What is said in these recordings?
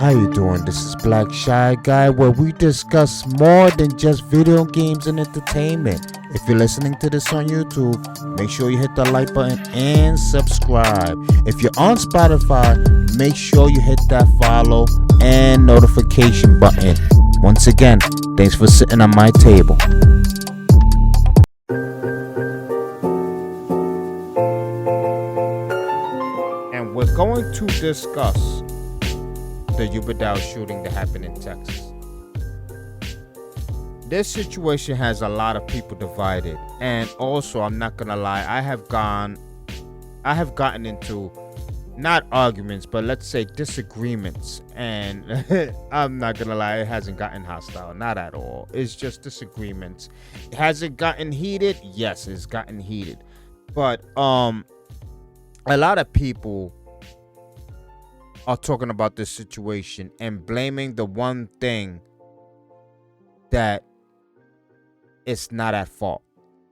How you doing? This is Black Shy Guy, where we discuss more than just video games and entertainment. If you're listening to this on YouTube, make sure you hit the like button and subscribe. If you're on Spotify, make sure you hit that follow and notification button. Once again, thanks for sitting on my table. And we're going to discuss the Uvalde shooting that happened in Texas. This situation has a lot of people divided, and also, I'm not gonna lie, I have gotten into not arguments, but let's say disagreements, and I'm not gonna lie, it hasn't gotten hostile, not at all. It's just disagreements. Has it gotten heated? Yes, it's gotten heated, but a lot of people are talking about this situation and blaming the one thing that it's not at fault,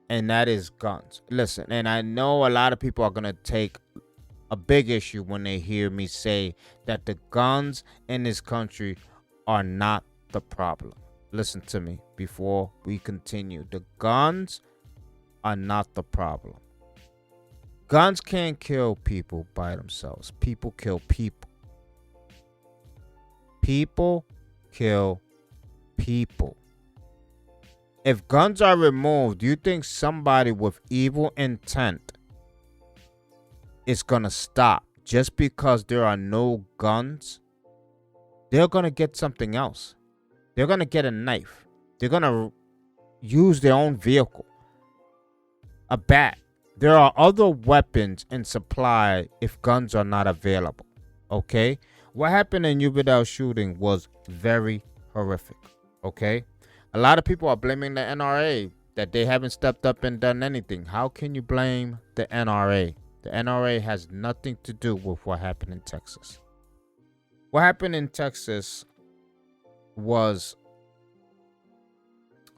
and that is guns. Listen, and I know a lot of people are going to take a big issue when they hear me say that the guns in this country are not the problem. Listen to me before we continue. The guns are not the problem. Guns can't kill people by themselves. People kill people. People kill people. If guns are removed, do you think somebody with evil intent is going to stop just because there are no guns? They're going to get something else. They're going to get a knife. They're going to use their own vehicle, a bat. There are other weapons in supply if guns are not available. Okay? What happened in Uvalde shooting was very horrific. Okay? A lot of people are blaming the NRA that they haven't stepped up and done anything. How can you blame the NRA? The NRA has nothing to do with what happened in Texas. What happened in Texas was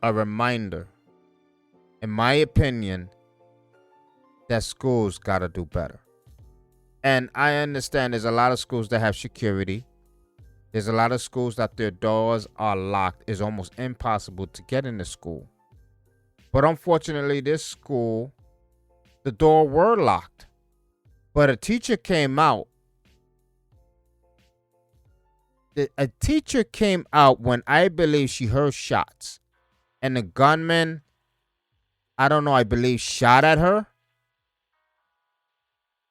a reminder, in my opinion, that schools got to do better. And I understand there's a lot of schools that have security. There's a lot of schools that their doors are locked. It's almost impossible to get into school. But unfortunately, this school, the door were locked. But a teacher came out. A teacher came out when I believe she heard shots. And the gunman, I don't know, I believe shot at her.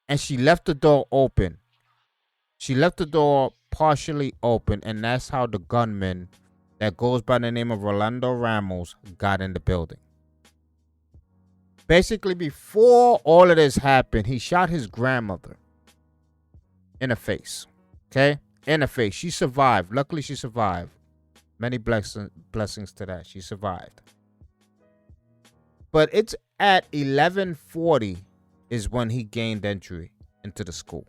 And she left the door open. She left the door partially open, and that's how the gunman that goes by the name of Rolando Ramos got in the building. Basically, before all of this happened, he shot his grandmother in the face. Okay? In the face. She survived. Luckily, she survived. Many blessings to that. She survived. But it's at 11:40 is when he gained entry into the school.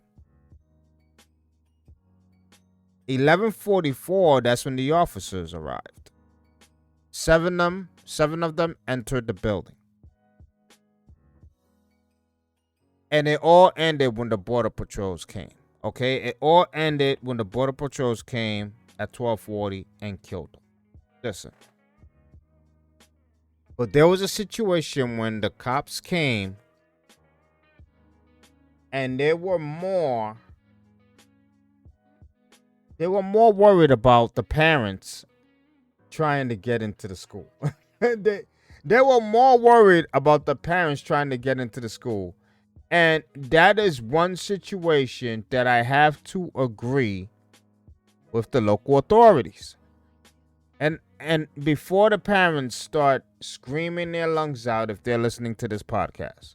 11:44, that's when the officers arrived. Seven of them entered the building. And it all ended when the border patrols came. Okay? It all ended when the border patrols came at 12:40 and killed them. Listen. But there was a situation when the cops came, and they were more worried about the parents trying to get into the school. they were more worried about the parents trying to get into the school. And that is one situation that I have to agree with the local authorities. And before the parents start screaming their lungs out, if they're listening to this podcast,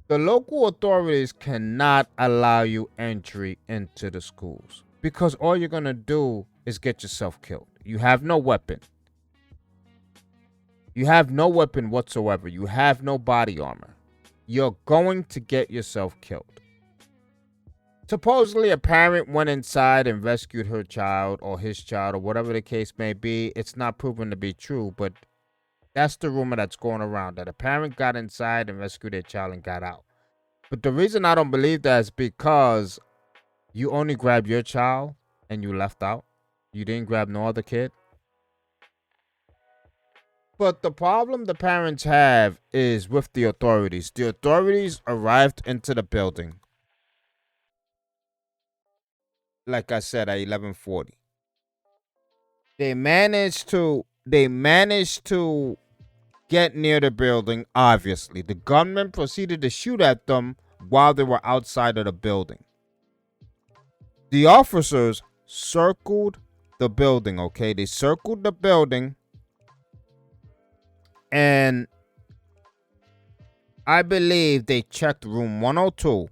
the local authorities cannot allow you entry into the schools, because all you're going to do is get yourself killed. You have no weapon. You have no weapon whatsoever. You have no body armor. You're going to get yourself killed. Supposedly, a parent went inside and rescued her child or his child or whatever the case may be. It's not proven to be true, but that's the rumor that's going around, that a parent got inside and rescued their child and got out. But the reason I don't believe that is because you only grab your child and you left out. You didn't grab no other kid. But the problem the parents have is with the authorities. The authorities arrived into the building, like I said, at 11:40. They managed to get near the building. Obviously, the gunman proceeded to shoot at them while they were outside of the building. The officers circled the building. Okay, they circled the building, and I believe they checked room 102,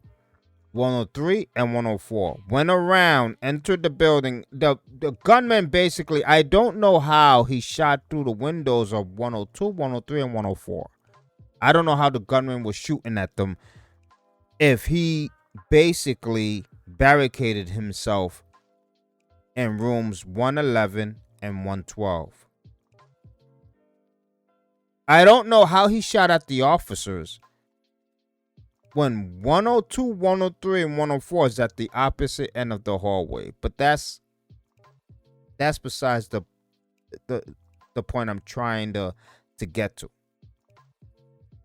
103, and 104. Went around, entered the building. The gunman basically, I don't know how he shot through the windows of 102, 103, and 104. I don't know how the gunman was shooting at them if he basically barricaded himself in rooms 111 and 112. I don't know how he shot at the officers when 102, 103, and 104 is at the opposite end of the hallway. But that's besides the point I'm trying to get to.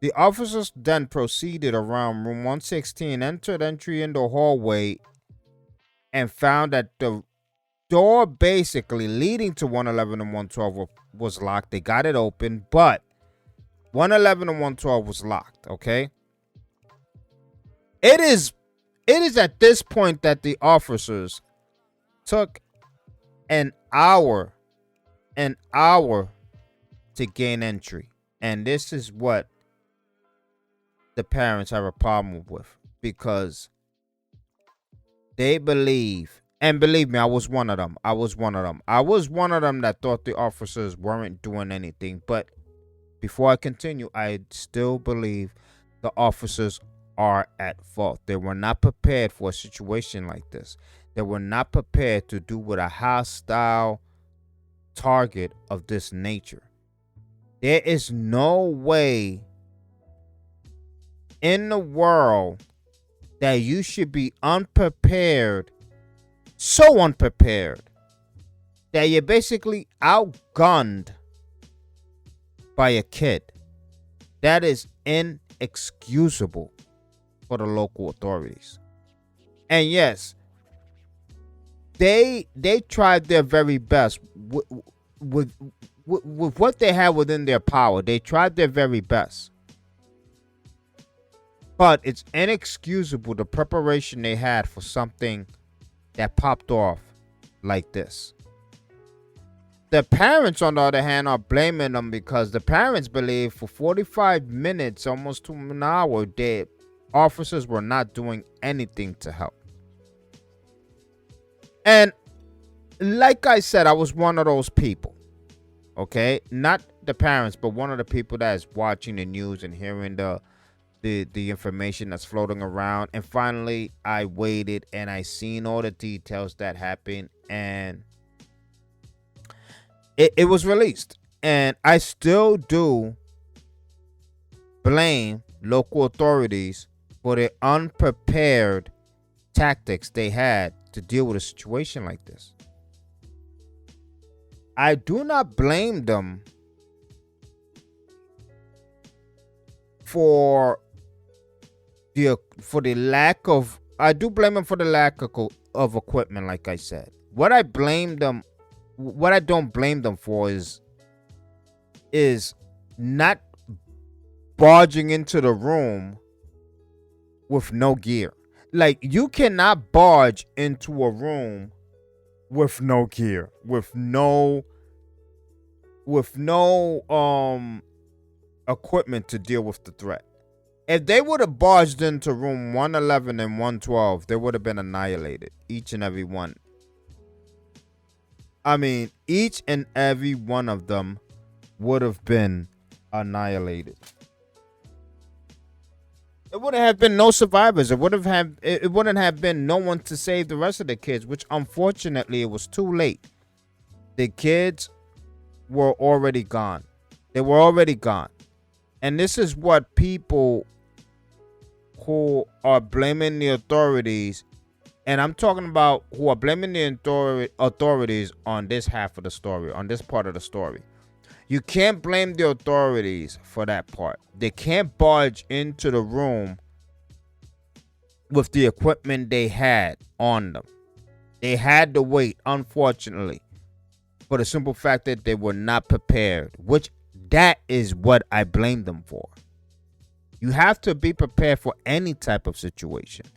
The officers then proceeded around room 116, entered entry in the hallway, and found that the door basically leading to 111 and 112 was locked. They got it open, but 111 and 112 was locked. Okay. It is at this point that the officers took an hour to gain entry. And this is what the parents have a problem with, because they believe, and believe me, I was one of them. I was one of them that thought the officers weren't doing anything. But before I continue, I still believe the officers are at fault. They were not prepared for a situation like this. They were not prepared to do with a hostile target of this nature. There is no way in the world that you should be unprepared, so unprepared, that you're basically outgunned by a kid. That is inexcusable for the local authorities. And yes, they tried their very best with what they had within their power. They tried their very best. But it's inexcusable the preparation they had for something that popped off like this. The parents, on the other hand, are blaming them because the parents believe for 45 minutes, almost to an hour, the officers were not doing anything to help. And like I said, I was one of those people. Okay? Not the parents, but one of the people that is watching the news and hearing the information that's floating around. And finally, I waited and I seen all the details that happened, and it was released. And I still do blame local authorities for the unprepared tactics they had to deal with a situation like this. I do not blame them for the lack of, I do blame them for the lack of equipment, like I said. What I don't blame them for is not barging into the room with no gear. Like, you cannot barge into a room with no gear, with no equipment to deal with the threat. If they would have barged into room 111 and 112, they would have been annihilated, each and every one. I mean, each and every one of them would have been annihilated. It wouldn't have been no survivors. It wouldn't have been no one to save the rest of the kids, which unfortunately it was too late. The kids were already gone. They were already gone. And this is what people who are blaming the authorities And I'm talking about who are blaming the authorities on this half of the story, on this part of the story. You can't blame the authorities for that part. They can't barge into the room with the equipment they had on them. They had to wait, unfortunately, for the simple fact that they were not prepared, which that is what I blame them for. You have to be prepared for any type of situation.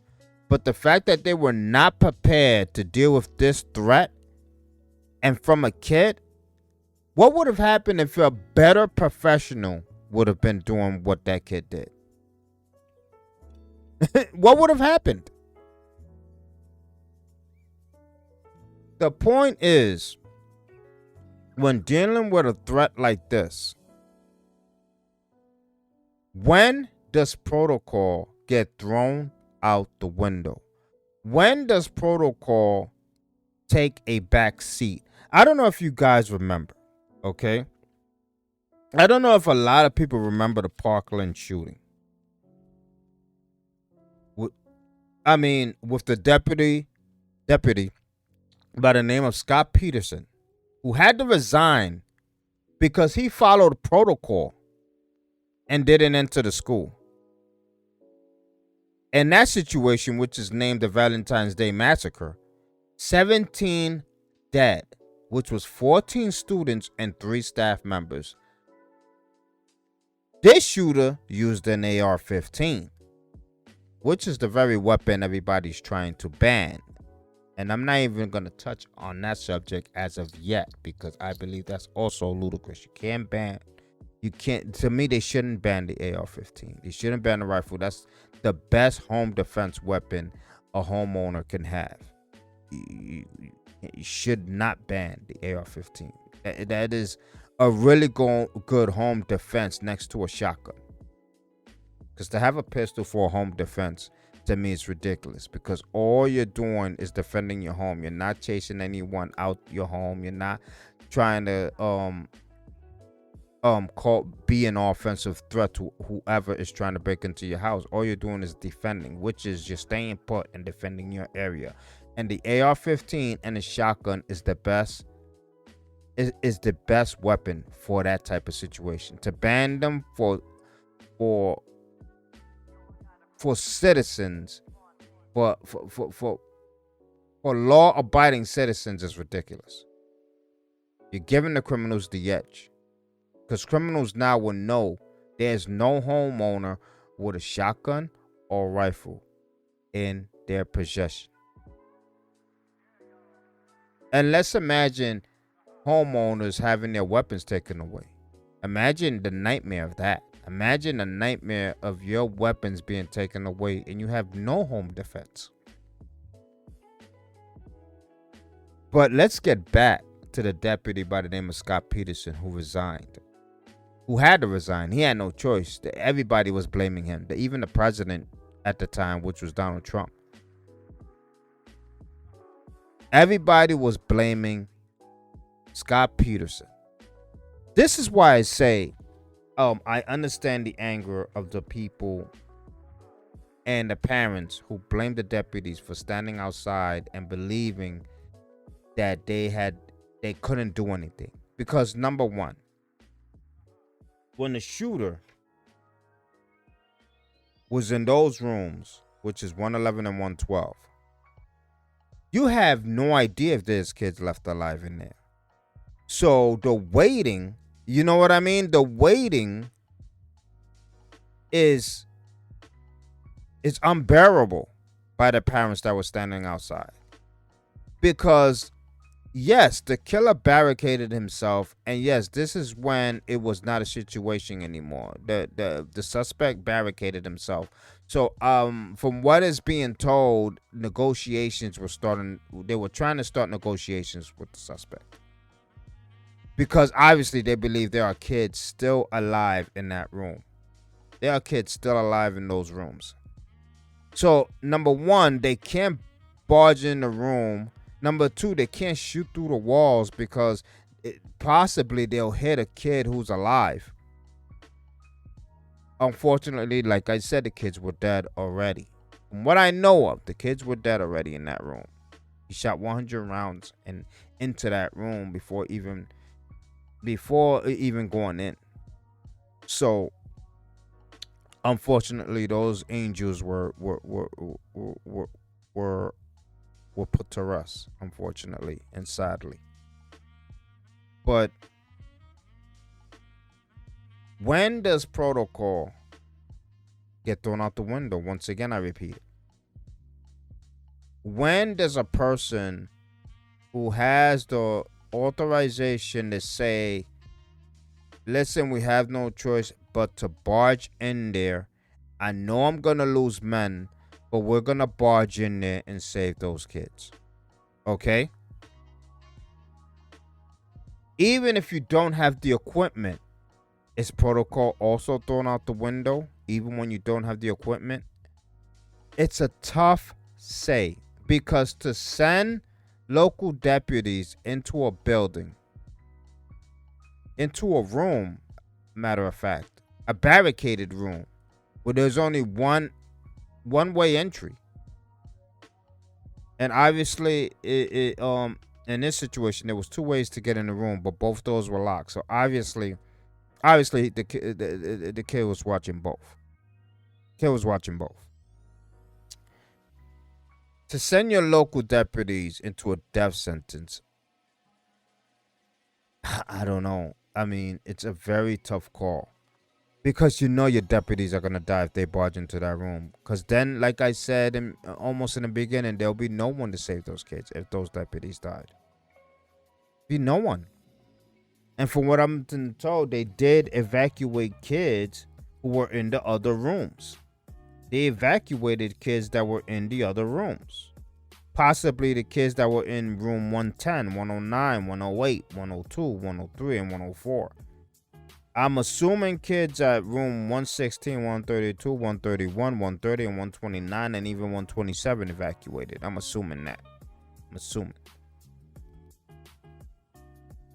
But the fact that they were not prepared to deal with this threat, and from a kid, what would have happened if a better professional would have been doing what that kid did? What would have happened? The point is, when dealing with a threat like this, when does protocol get thrown out the window? When does protocol take a back seat? I don't know if you guys remember, okay? I don't know if a lot of people remember the Parkland shooting. I mean, with the deputy by the name of Scott Peterson, who had to resign because he followed protocol and didn't enter the school. In that situation, which is named the Valentine's Day Massacre, 17 dead, which was 14 students and 3 staff members. This shooter used an AR-15, which is the very weapon everybody's trying to ban. And I'm not even going to touch on that subject as of yet, because I believe that's also ludicrous. To me, they shouldn't ban the AR-15. They shouldn't ban the rifle. That's the best home defense weapon a homeowner can have. You should not ban the AR-15. That is a really good home defense next to a shotgun. Because to have a pistol for a home defense, to me, is ridiculous, because all you're doing is defending your home. You're not chasing anyone out your home. You're not trying to be an offensive threat to whoever is trying to break into your house. All you're doing is defending, which is you're staying put and defending your area. And the AR-15 and the shotgun is the best weapon for that type of situation. To ban them for citizens, for law-abiding citizens, is ridiculous. You're giving the criminals the edge, because criminals now will know there's no homeowner with a shotgun or rifle in their possession. And let's imagine homeowners having their weapons taken away. Imagine the nightmare of that. Imagine the nightmare of your weapons being taken away and you have no home defense. But let's get back to the deputy by the name of Scott Peterson, who resigned. Who had to resign. He had no choice. Everybody was blaming him. Even the president at the time, which was Donald Trump. Everybody was blaming Scott Peterson. This is why I say, I understand the anger of the people and the parents who blame the deputies for standing outside and believing that they couldn't do anything. Because number one, when the shooter was in those rooms, which is 111 and 112, you have no idea if there's kids left alive in there. So the waiting, you know what I mean? The waiting is unbearable by the parents that were standing outside. Because yes, the killer barricaded himself, and yes, this is when it was not a situation anymore. The suspect barricaded himself. So from what is being told, negotiations were starting. They were trying to start negotiations with the suspect, because obviously they believe there are kids still alive in that room. There are kids still alive in those rooms. So number one, they can't barge in the room. Number two, they can't shoot through the walls because possibly they'll hit a kid who's alive. Unfortunately, like I said, the kids were dead already. From what I know of, the kids were dead already in that room. He shot 100 rounds into that room before even going in. So unfortunately, those angels were put to rest, unfortunately and sadly. But when does protocol get thrown out the window? Once again, I repeat it. When does a person who has the authorization to say, listen, we have no choice but to barge in there. I know I'm going to lose men, but we're going to barge in there and save those kids. Okay? Even if you don't have the equipment, is protocol also thrown out the window? Even when you don't have the equipment? It's a tough say, because to send local deputies into a building, into a room, matter of fact, a barricaded room where there's only one way entry, and obviously in this situation there was two ways to get in the room, but both doors were locked. So obviously the kid was watching both. To send your local deputies into a death sentence, I don't know. I mean, it's a very tough call, because you know your deputies are gonna die if they barge into that room. Because then, like I said, almost in the beginning, there'll be no one to save those kids if those deputies died. Be no one. And from what I'm told, they did evacuate kids who were in the other rooms. They evacuated kids that were in the other rooms. Possibly the kids that were in room 110, 109, 108, 102, 103, and 104. I'm assuming kids at room 116, 132, 131, 130, and 129, and even 127 evacuated. I'm assuming that.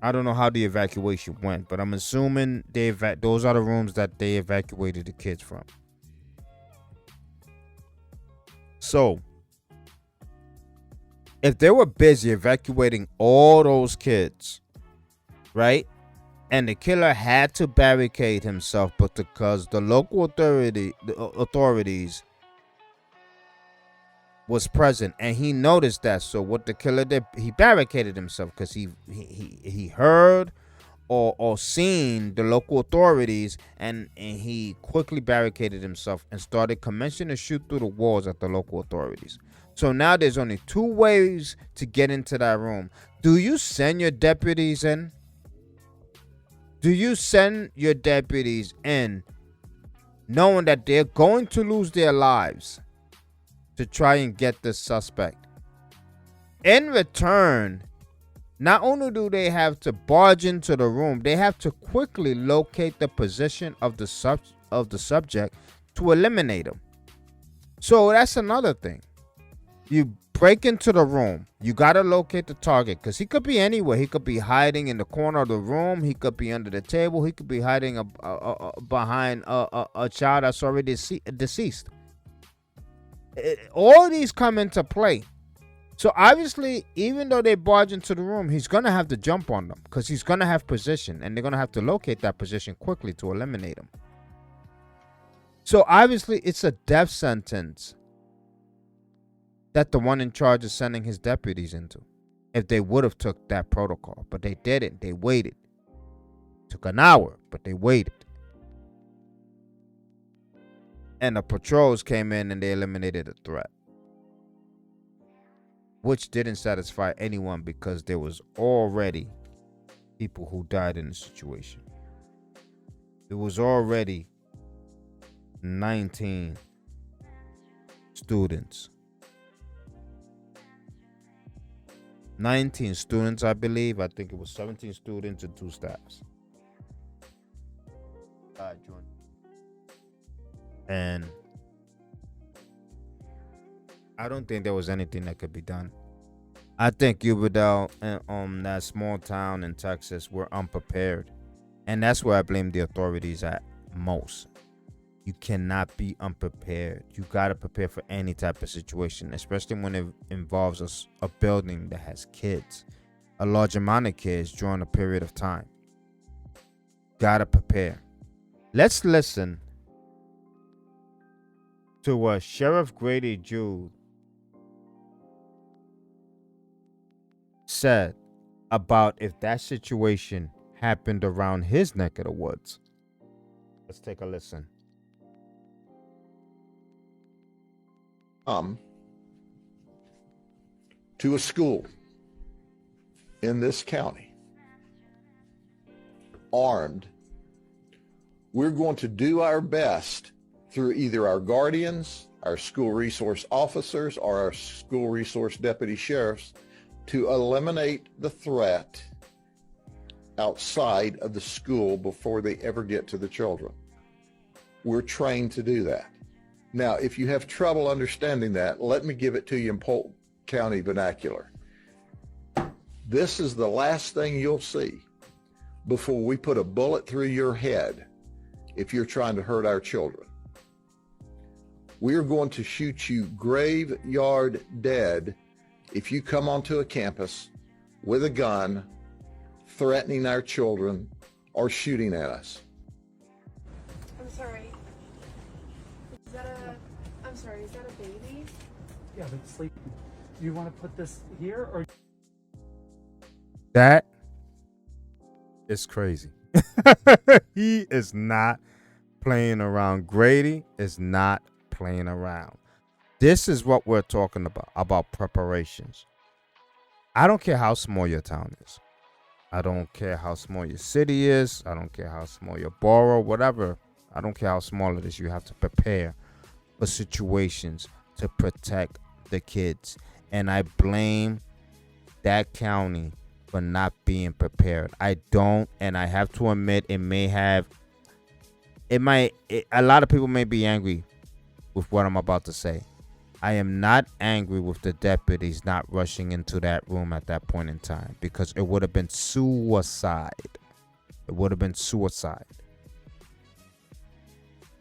I don't know how the evacuation went, but I'm assuming those are the rooms that they evacuated the kids from. So, if they were busy evacuating all those kids, right? And the killer had to barricade himself, but because the local authorities was present and he noticed that, so what the killer did, he barricaded himself because he heard or seen the local authorities, and he quickly barricaded himself and started commencing to shoot through the walls at the local authorities. So now there's only two ways to get into that room. Do you send your deputies in? Do you send your deputies in knowing that they're going to lose their lives to try and get the suspect? In return, not only do they have to barge into the room, they have to quickly locate the position of the subject to eliminate him. So that's another thing. You break into the room. You got to locate the target, because he could be anywhere. He could be hiding in the corner of the room. He could be under the table. He could be hiding behind a child that's already deceased. All these come into play. So obviously, even though they barge into the room, he's going to have to jump on them, because he's going to have position, and they're going to have to locate that position quickly to eliminate him. So obviously, it's a death sentence that the one in charge is sending his deputies into, if they would have took that protocol. But they didn't. They waited. It took an hour, but they waited. And the patrols came in and they eliminated the threat, which didn't satisfy anyone, because there was already people who died in the situation. There was already 19 students. 19 students, I believe. I think it was 17 students and 2 staffs. And I don't think there was anything that could be done. I think Uvalde and that small town in Texas were unprepared. And that's where I blame the authorities at most. You cannot be unprepared. You got to prepare for any type of situation, especially when it involves a building that has kids, a large amount of kids during a period of time. Got to prepare. Let's listen to what Sheriff Grady Jude said about if that situation happened around his neck of the woods. Let's take a listen. To a school in this county armed, we're going to do our best through either our guardians, our school resource officers, or our school resource deputy sheriffs to eliminate the threat outside of the school before they ever get to the children. We're trained to do that. Now, if you have trouble understanding that, let me give it to you in Polk County vernacular. This is the last thing you'll see before we put a bullet through your head if you're trying to hurt our children. We are going to shoot you graveyard dead if you come onto a campus with a gun, threatening our children or shooting at us. I'm sorry. Is that a baby? Yeah, but sleep. Do you want to put this here or? That is crazy. He is not playing around. Grady is not playing around. This is what we're talking about preparations. I don't care how small your town is. I don't care how small your city is. I don't care how small your borough, whatever. I don't care how small it is. You have to prepare for situations to protect the kids. And I blame that county for not being prepared. I don't, and I have to admit, a lot of people may be angry with what I'm about to say. I am not angry with the deputies not rushing into that room at that point in time, because it would have been suicide. It would have been suicide.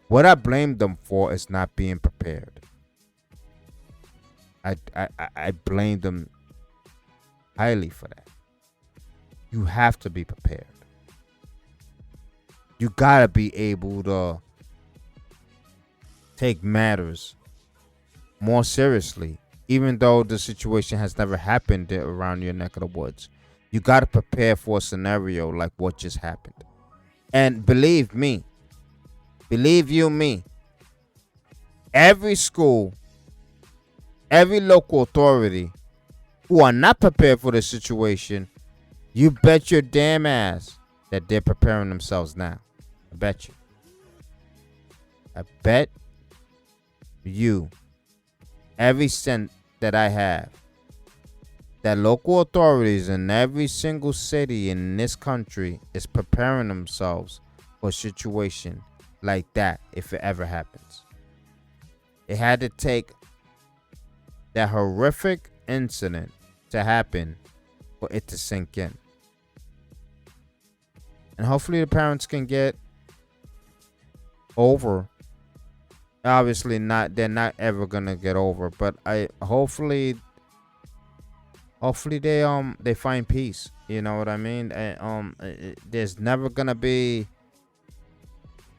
What I blame them for is not being prepared. I blame them highly for that. You have to be prepared. You gotta be able to take matters more seriously, even though the situation has never happened around your neck of the woods. You gotta prepare for a scenario like what just happened. And believe you me, every school, every local authority who are not prepared for the situation, you bet your damn ass that they're preparing themselves now. I bet you. I bet you every cent that I have that local authorities in every single city in this country is preparing themselves for a situation like that if it ever happens. It had to take that horrific incident to happen for it to sink in. And hopefully the parents can get over. Obviously they're not ever gonna get over, but hopefully they find peace. You know what I mean? There's never gonna be,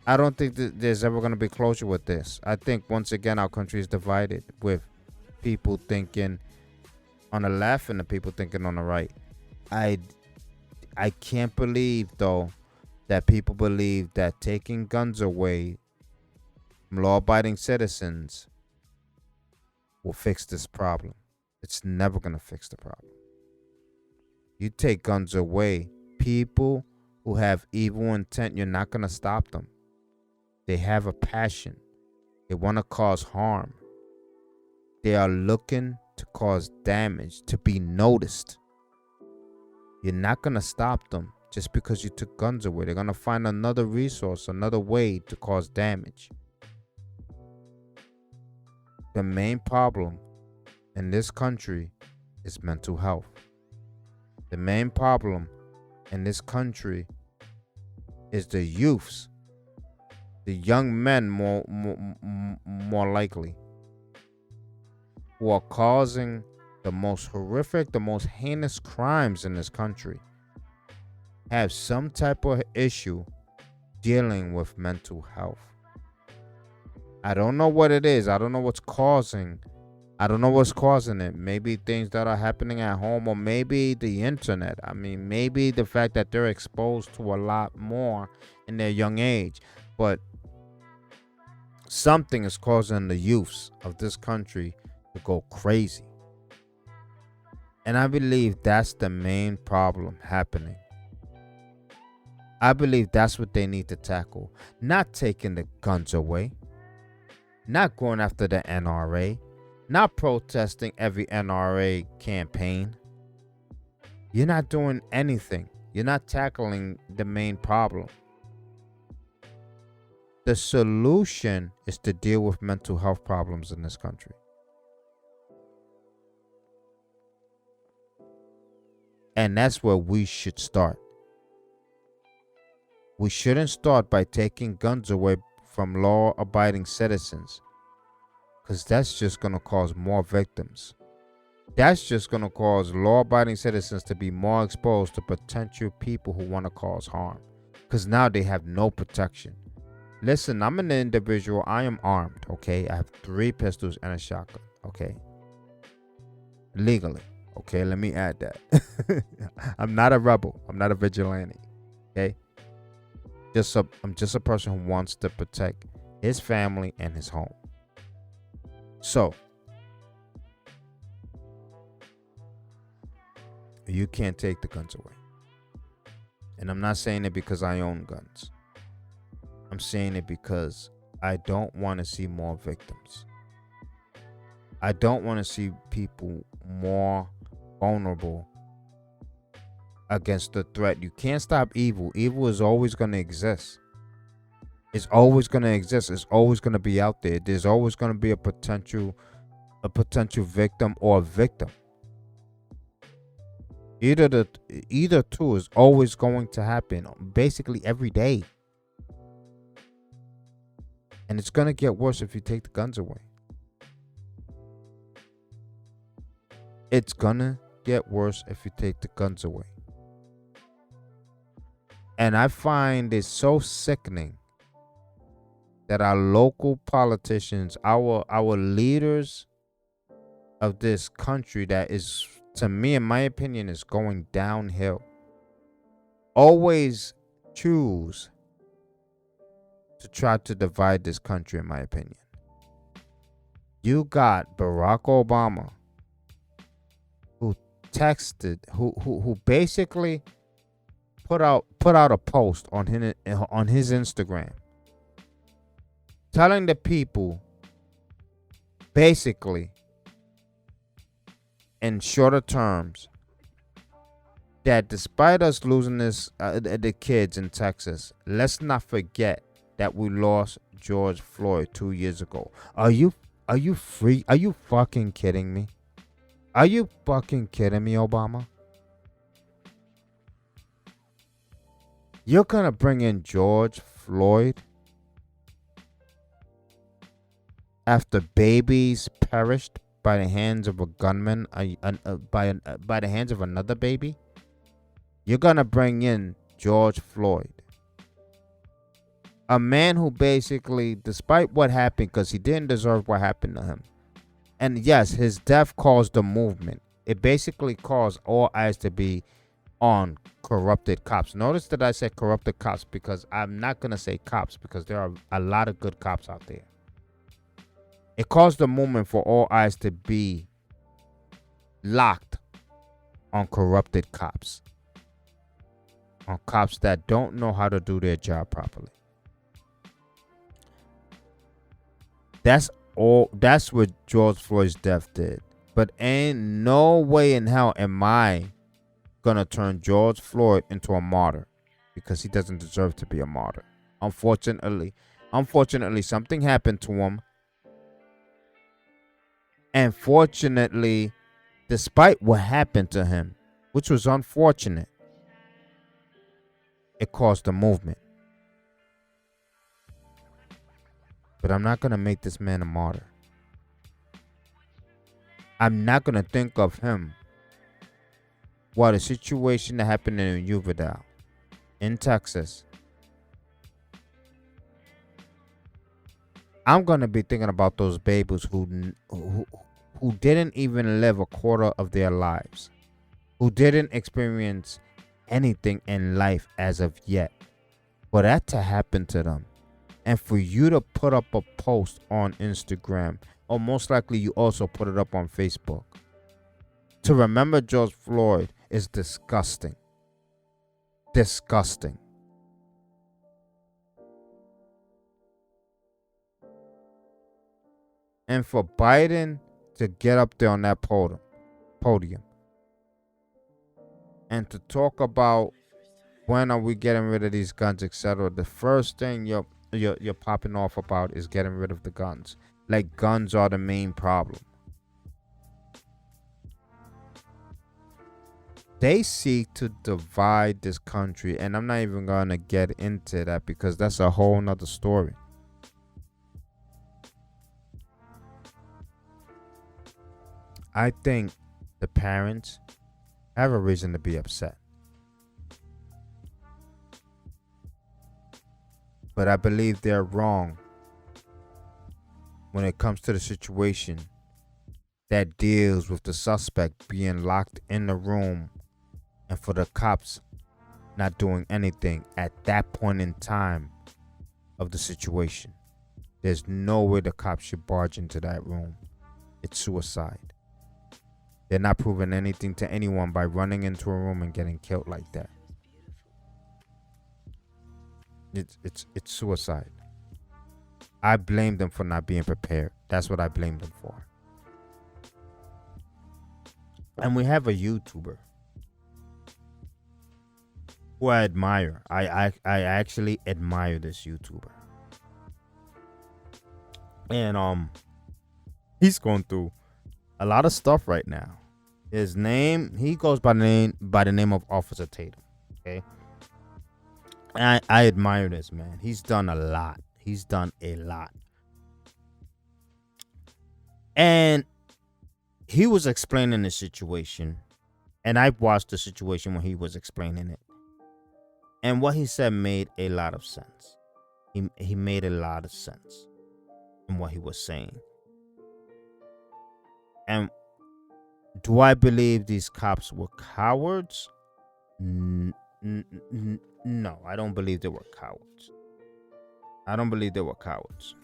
I don't think that there's ever gonna be closure with this. I think once again our country is divided, with people thinking on the left and the people thinking on the right. I can't believe though that people believe that taking guns away from law-abiding citizens will fix this problem. It's never gonna fix the problem. You take guns away, people who have evil intent, you're not gonna stop them. They have a passion. They want to cause harm. They are looking to cause damage, to be noticed. You're not going to stop them just because you took guns away. They're going to find another resource, another way to cause damage. The main problem in this country is mental health. The main problem in this country is the youths the young men more likely, who are causing the most horrific, the most heinous crimes in this country, have some type of issue dealing with mental health. I don't know what it is. I don't know what's causing. I don't know what's causing it. Maybe things that are happening at home, or maybe the internet. I mean, maybe the fact that they're exposed to a lot more in their young age. But something is causing the youths of this country to go crazy. And I believe that's the main problem happening. I believe that's what they need to tackle. Not taking the guns away. Not going after the NRA. Not protesting every NRA campaign. You're not doing anything. You're not tackling the main problem. The solution is to deal with mental health problems in this country. And that's where we should start. We shouldn't start by taking guns away from law-abiding citizens, because that's just going to cause more victims. That's just going to cause law-abiding citizens to be more exposed to potential people who want to cause harm, because now they have no protection. Listen, I'm an individual. I am armed, okay? I have 3 pistols and a shotgun, okay? Legally, okay? Let me add that. I'm not a rebel. I'm not a vigilante, okay? I'm just a person who wants to protect his family and his home. So, you can't take the guns away. And I'm not saying it because I own guns. I'm saying it because I don't want to see more victims. I don't want to see people more vulnerable against the threat. You can't stop evil. Evil is always going to exist. It's always going to exist. It's always going to be out there. There's always going to be a potential victim or a victim. Either two is always going to happen, basically every day. And it's going to get worse if you take the guns away. It's going to get worse if you take the guns away. And I find it so sickening that our local politicians, our leaders of this country, that is, to me, in my opinion, is going downhill, always choose to try to divide this country, in my opinion. You got Barack Obama, who basically put out a post on his Instagram, telling the people, basically, in shorter terms, that despite us losing the kids in Texas, let's not forget that we lost George Floyd 2 years ago. Are you fucking kidding me? Are you fucking kidding me, Obama? You're gonna bring in George Floyd after babies perished by the hands of a gunman, by the hands of another baby? You're gonna bring in George Floyd, a man who basically, despite what happened, because he didn't deserve what happened to him, and yes, his death caused a movement. It basically caused all eyes to be on corrupted cops. Notice that I said corrupted cops, because I'm not gonna say cops, because there are a lot of good cops out there. It caused a movement for all eyes to be locked on corrupted cops, on cops that don't know how to do their job properly. That's what George Floyd's death did. But ain't no way in hell am I gonna turn George Floyd into a martyr, because he doesn't deserve to be a martyr. Unfortunately, something happened to him. And fortunately, despite what happened to him, which was unfortunate, it caused a movement. But I'm not going to make this man a martyr. I'm not going to think of him. What a situation that happened in Uvalde, in Texas. I'm going to be thinking about those babies who didn't even live a quarter of their lives, who didn't experience anything in life as of yet. For that to happen to them, and for you to put up a post on Instagram, or most likely you also put it up on Facebook, to remember George Floyd is disgusting. Disgusting. And for Biden to get up there on that podium and to talk about when are we getting rid of these guns, etc., the first thing you're popping off about is getting rid of the guns. Like guns are the main problem. They seek to divide this country, and I'm not even gonna get into that because that's a whole nother story. I think the parents have a reason to be upset. But I believe they're wrong when it comes to the situation that deals with the suspect being locked in the room and for the cops not doing anything at that point in time of the situation. There's no way the cops should barge into that room. It's suicide. They're not proving anything to anyone by running into a room and getting killed like that. It's suicide. I blame them for not being prepared. That's what I blame them for. And we have a YouTuber who I admire. I actually admire this YouTuber. And he's going through a lot of stuff right now. His name, he goes by the name of Officer Tatum. Okay. I admire this man. He's done a lot. He's done a lot. And he was explaining the situation. And I watched the situation when he was explaining it. And what he said made a lot of sense. He made a lot of sense in what he was saying. And do I believe these cops were cowards? No, I don't believe they were cowards. I don't believe they were cowards.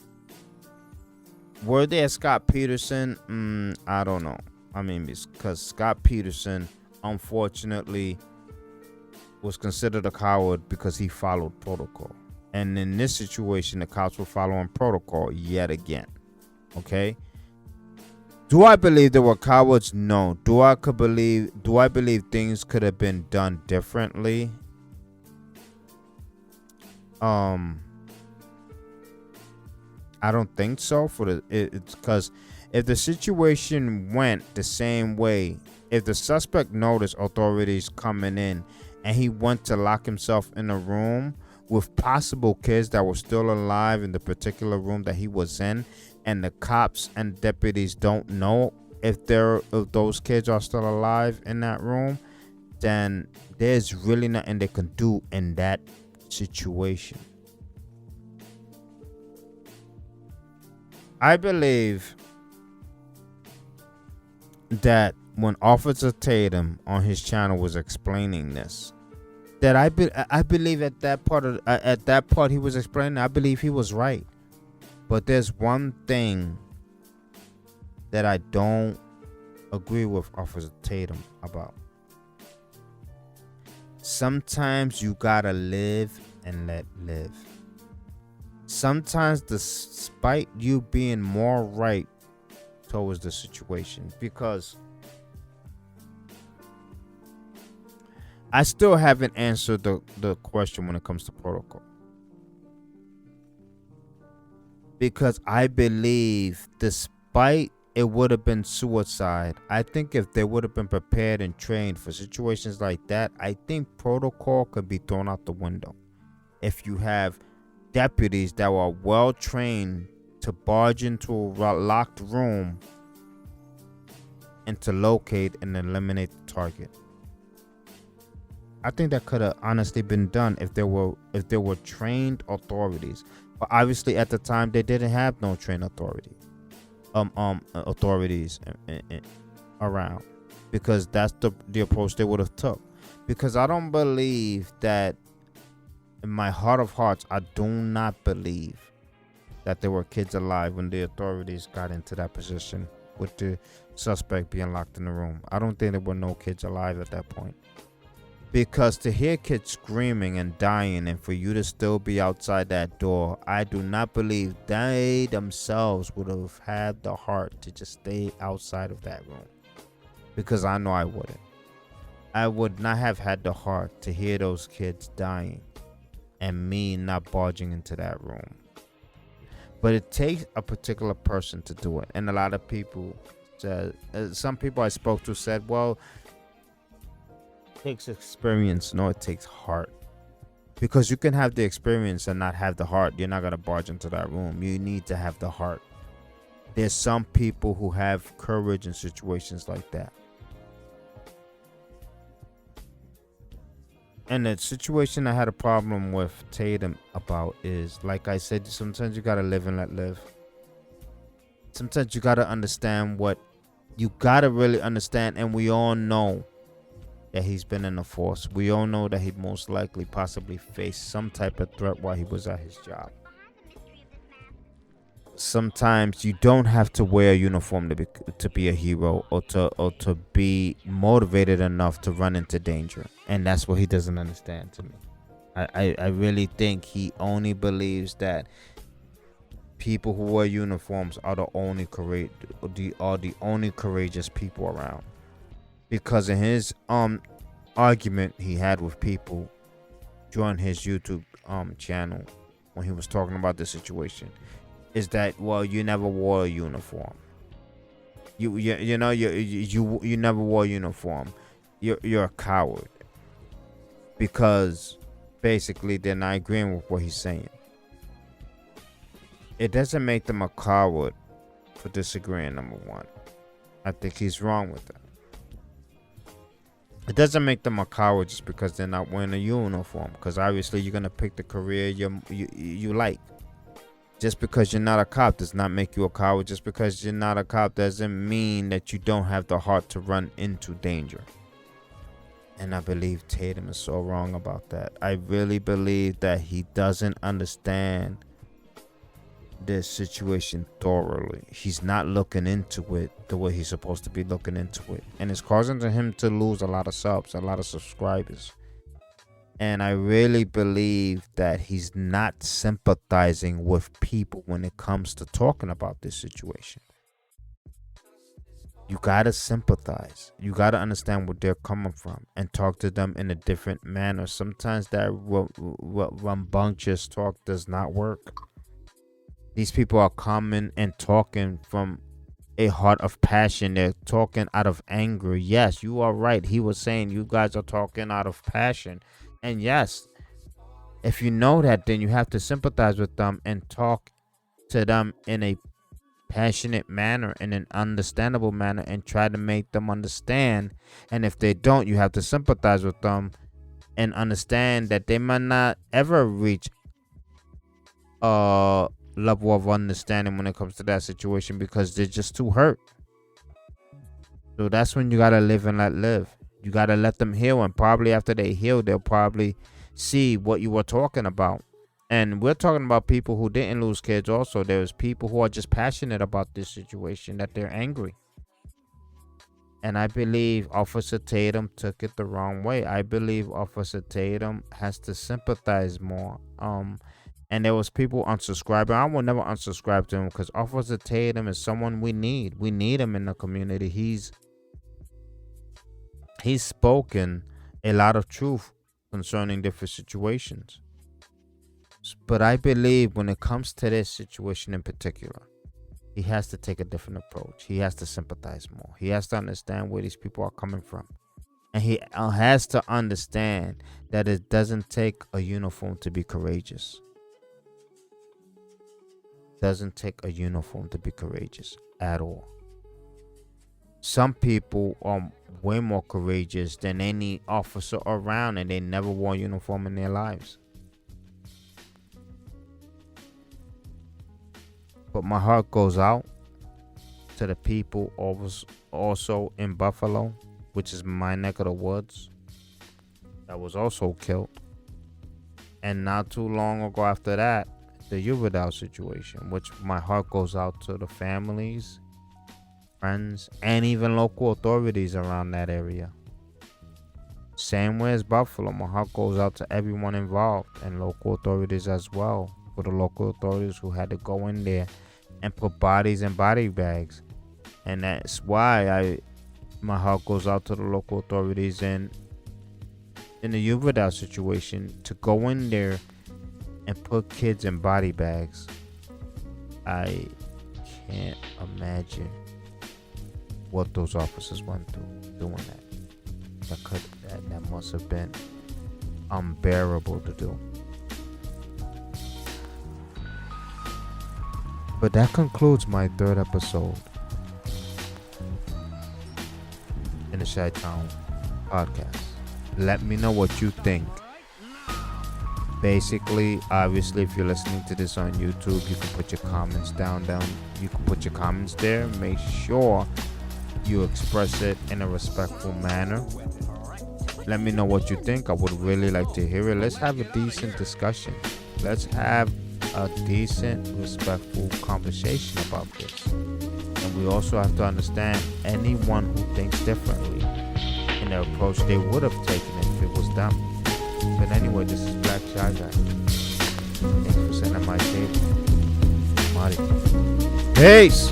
Were they a Scott Peterson? I don't know. I mean, because Scott Peterson, unfortunately, was considered a coward because he followed protocol. And in this situation, the cops were following protocol yet again. Okay? Do I believe they were cowards? No. Do I believe things could have been done differently? I don't think so. It's because if the situation went the same way, if the suspect noticed authorities coming in and he went to lock himself in a room with possible kids that were still alive in the particular room that he was in, and the cops and deputies don't know if those kids are still alive in that room, then there's really nothing they can do in that situation. I believe that when Officer Tatum on his channel was explaining this, that I believe at that part he was explaining, I believe he was right. But there's one thing that I don't agree with Officer Tatum about. Sometimes you gotta live and let live. Sometimes despite you being more right towards the situation, because I still haven't answered the question when it comes to protocol. Because I believe despite it would have been suicide, I think if they would have been prepared and trained for situations like that, I think protocol could be thrown out the window. If you have deputies that were well trained to barge into a locked room and to locate and eliminate the target. I think that could have honestly been done if there were trained authorities. But obviously at the time they didn't have no trained authorities around, because that's the approach they would have took. Because I don't believe that, in my heart of hearts, I do not believe that there were kids alive when the authorities got into that position with the suspect being locked in the room. I don't think there were no kids alive at that point. Because to hear kids screaming and dying, and for you to still be outside that door, I do not believe they themselves would have had the heart to just stay outside of that room. Because I know I wouldn't. I would not have had the heart to hear those kids dying and me not barging into that room. But it takes a particular person to do it. And a lot of people said, some people I spoke to said, well, it takes experience. No, it takes heart. Because you can have the experience and not have the heart. You're not going to barge into that room. You need to have the heart. There's some people who have courage in situations like that. And the situation I had a problem with Tatum about is, like I said, sometimes you gotta live and let live. Sometimes you gotta understand what you gotta really understand, and we all know that he's been in the force. We all know that he most likely possibly faced some type of threat while he was at his job. Sometimes you don't have to wear a uniform to be a hero, or to be motivated enough to run into danger. And that's what he doesn't understand to me. I really think he only believes that people who wear uniforms are the only courageous people around. Because in his argument he had with people during his YouTube channel, when he was talking about the situation, is that, well, you never wore a uniform. You never wore a uniform. You're a coward. Because basically they're not agreeing with what he's saying. It doesn't make them a coward for disagreeing, number one. I think he's wrong with that. It doesn't make them a coward just because they're not wearing a uniform. Because obviously you're going to pick the career you like. Just because you're not a cop does not make you a coward. Just because you're not a cop doesn't mean that you don't have the heart to run into danger. And I believe Tatum is so wrong about that. I really believe that he doesn't understand this situation thoroughly. He's not looking into it the way he's supposed to be looking into it. And it's causing him to lose a lot of subs, a lot of subscribers. And I really believe that he's not sympathizing with people when it comes to talking about this situation. You gotta sympathize. You gotta understand where they're coming from and talk to them in a different manner. Sometimes that rambunctious talk does not work. These people are coming and talking from a heart of passion. They're talking out of anger. Yes, you are right. He was saying you guys are talking out of passion. And yes, if you know that, then you have to sympathize with them and talk to them in a passionate manner, in an understandable manner, and try to make them understand. And if they don't, you have to sympathize with them and understand that they might not ever reach a level of understanding when it comes to that situation, because they're just too hurt. So that's when you gotta live and let live. You gotta let them heal, and probably after they heal, they'll probably see what you were talking about. And we're talking about people who didn't lose kids also. There's people who are just passionate about this situation, that they're angry. And I believe Officer Tatum took it the wrong way. I believe Officer Tatum has to sympathize more. And there was people unsubscribing. I will never unsubscribe to him, because Officer Tatum is someone we need. We need him in the community. He's spoken a lot of truth concerning different situations. But I believe when it comes to this situation in particular, he has to take a different approach. He has to sympathize more. He has to understand where these people are coming from. And he has to understand that it doesn't take a uniform to be courageous. Doesn't take a uniform to be courageous at all. Some people are way more courageous than any officer around, and they never wore a uniform in their lives. But my heart goes out to the people also in Buffalo, which is my neck of the woods, that was also killed. And not too long ago after that, the Uvalde situation, which my heart goes out to the families, friends, and even local authorities around that area. Same way as Buffalo, my heart goes out to everyone involved and local authorities as well. For the local authorities who had to go in there and put bodies in body bags. And that's why my heart goes out to the local authorities in the Uvalde situation, to go in there and put kids in body bags. I can't imagine what those officers went through doing that. That must have been unbearable to do. But that concludes my third episode in the Chi-Town podcast. Let me know what you think. Basically, obviously, if you're listening to this on YouTube, you can put your comments down. You can put your comments there. Make sure you express it in a respectful manner. Let me know what you think. I would really like to hear it. Let's have a decent discussion. Let's have a decent, respectful conversation about this. And we also have to understand anyone who thinks differently in the approach they would have taken if it was them. But anyway, this is Black Shy Guy. Thanks for sitting at my table. Marty. Peace!